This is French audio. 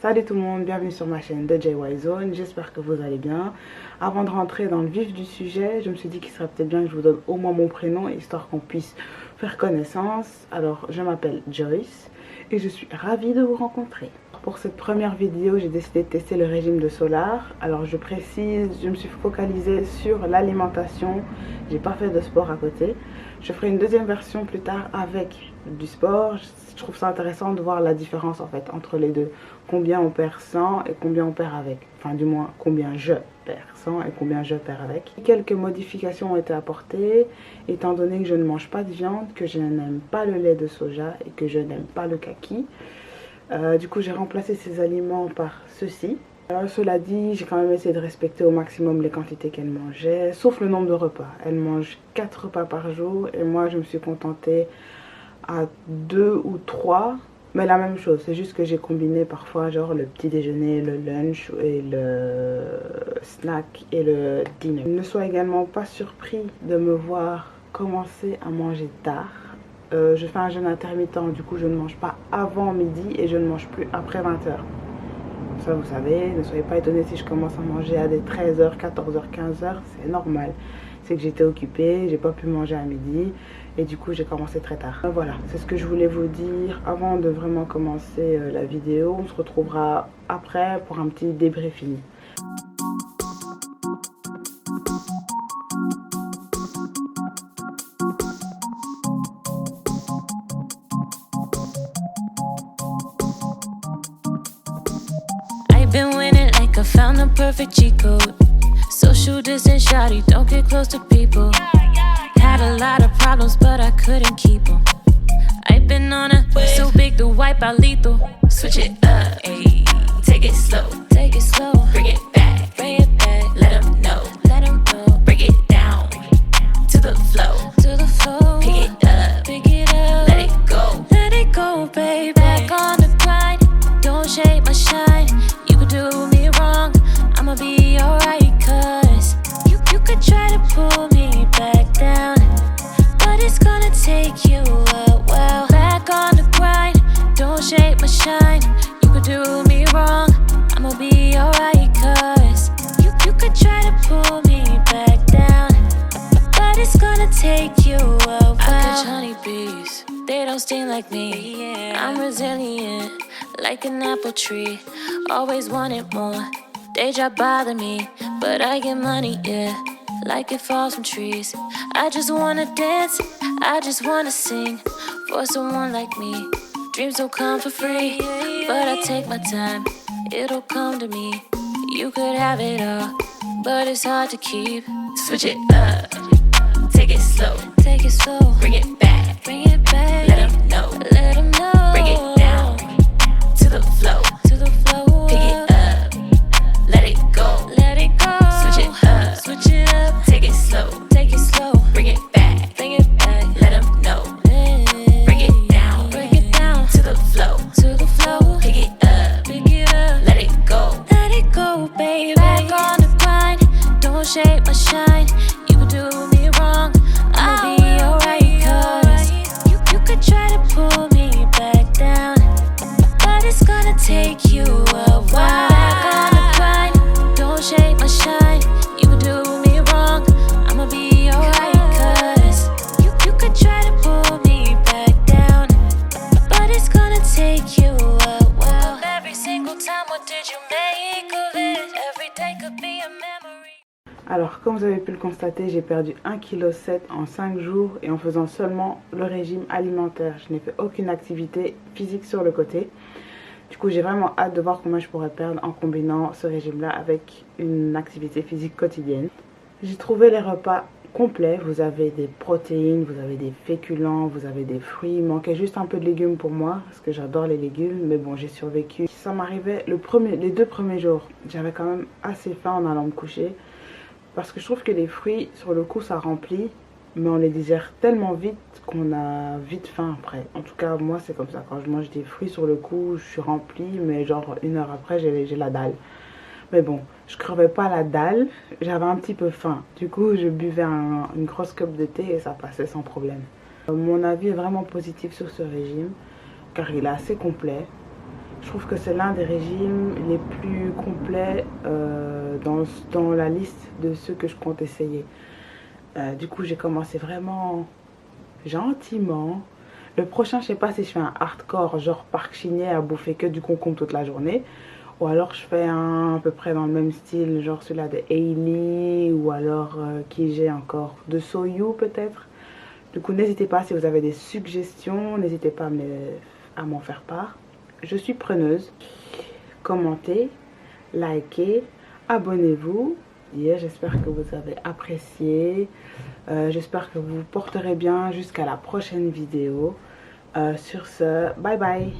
Salut tout le monde, bienvenue sur ma chaîne de JY Zone, j'espère que vous allez bien. Avant de rentrer dans le vif du sujet, je me suis dit qu'il serait peut-être bien que je vous donne au moins mon prénom, histoire qu'on puisse faire connaissance. Alors, je m'appelle Joyce et je suis ravie de vous rencontrer. Pour cette première vidéo, j'ai décidé de tester le régime de Solar. Alors, je précise, je me suis focalisée sur l'alimentation, j'ai pas fait de sport à côté. Je ferai une deuxième version plus tard avec du sport. Je trouve ça intéressant de voir la différence en fait entre les deux. Combien on perd sans et combien on perd avec. Enfin du moins combien je perds sans et combien je perds avec. Quelques modifications ont été apportées étant donné que je ne mange pas de viande, que je n'aime pas le lait de soja et que je n'aime pas le kaki. Du coup j'ai remplacé ces aliments par ceci. Alors, cela dit, j'ai quand même essayé de respecter au maximum les quantités qu'elle mangeait, sauf le nombre de repas. Elle mange 4 repas par jour et moi je me suis contentée à 2 ou 3, mais la même chose. C'est juste que j'ai combiné parfois genre le petit déjeuner, le lunch et le snack et le dîner. Ne sois également pas surpris de me voir commencer à manger tard. Je fais un jeûne intermittent, du coup je ne mange pas avant midi et je ne mange plus après 20h. Ça vous savez, ne soyez pas étonnés si je commence à manger à des 13h, 14h, 15h, c'est normal. C'est que j'étais occupée, j'ai pas pu manger à midi et du coup j'ai commencé très tard. Voilà, c'est ce que je voulais vous dire avant de vraiment commencer la vidéo. On se retrouvera après pour un petit débriefing. Been winning like I found the perfect cheat code. Social distance, shawty, don't get close to people. Had a lot of problems, but I couldn't keep them. I've been on a so big to wipe out lethal. Switch it up, ayy. Take it slow, bring it back, let them know, break it down to the flow, pick it up, let it go, baby. Back on the grind, don't shake my shine. Do me wrong, I'ma be alright. Cause you could try to pull me back down, but it's gonna take you a while. Back on the grind, don't shake my shine. You could do me wrong, I'ma be alright. Cause you could try to pull me back down, but it's gonna take you a while. I catch honeybees, they don't sting like me. I'm resilient like an apple tree, always wanted more. They try bother me, but I get money, yeah, like it falls from trees. I just wanna dance, I just wanna sing for someone like me. Dreams don't come for free, but I take my time, it'll come to me. You could have it all, but it's hard to keep. Switch it up, take it slow, bring it back, let them know, break it down to the flow, pick it up, let it go, switch it up, take it slow, bring it back, let them know, break it down to the flow, pick it up, let it go, baby. Back on the grind, don't shake my shine. You could do me wrong, I'll be alright. Cause you could try to pull me back down, but it's gonna take you a while. Back on the grind, don't shake my shine. You could do me wrong, I'ma be alright. Cause you could try to pull me back down, but it's gonna take you a while. Every single time, what did you make of it? Every day could be a memory. Alors comme vous avez pu le constater, j'ai perdu 1,7 kg en 5 jours et en faisant seulement le régime alimentaire. Je n'ai fait aucune activité physique sur le côté. Du coup j'ai vraiment hâte de voir combien je pourrais perdre en combinant ce régime là avec une activité physique quotidienne. J'ai trouvé les repas complets, vous avez des protéines, vous avez des féculents, vous avez des fruits. Il manquait juste un peu de légumes pour moi parce que j'adore les légumes, mais bon j'ai survécu. Ça m'arrivait les 2 premiers jours, j'avais quand même assez faim en allant me coucher parce que je trouve que les fruits sur le coup ça remplit, mais on les digère tellement vite qu'on a vite faim après. En tout cas moi c'est comme ça, quand je mange des fruits sur le coup je suis remplie, mais genre 1 heure après j'ai la dalle. Mais bon, je crevais pas la dalle, j'avais un petit peu faim. Du coup je buvais une grosse cup de thé et ça passait sans problème. Mon avis est vraiment positif sur ce régime car il est assez complet. Je Je trouve que c'est l'un des régimes les plus complets dans la liste de ceux que je compte essayer. Du coup, j'ai commencé vraiment gentiment. Le prochain, je sais pas si je fais un hardcore, genre parc chinier à bouffer que du concombre toute la journée. Ou alors je fais un à peu près dans le même style, genre celui-là de Hailey, ou alors qui j'ai encore, de Soyu peut-être. Du coup, n'hésitez pas si vous avez des suggestions, n'hésitez pas à m'en faire part. Je suis preneuse. Commentez, likez, abonnez-vous. J'espère que vous avez apprécié. J'espère que vous vous porterez bien jusqu'à la prochaine vidéo. Sur ce, bye bye.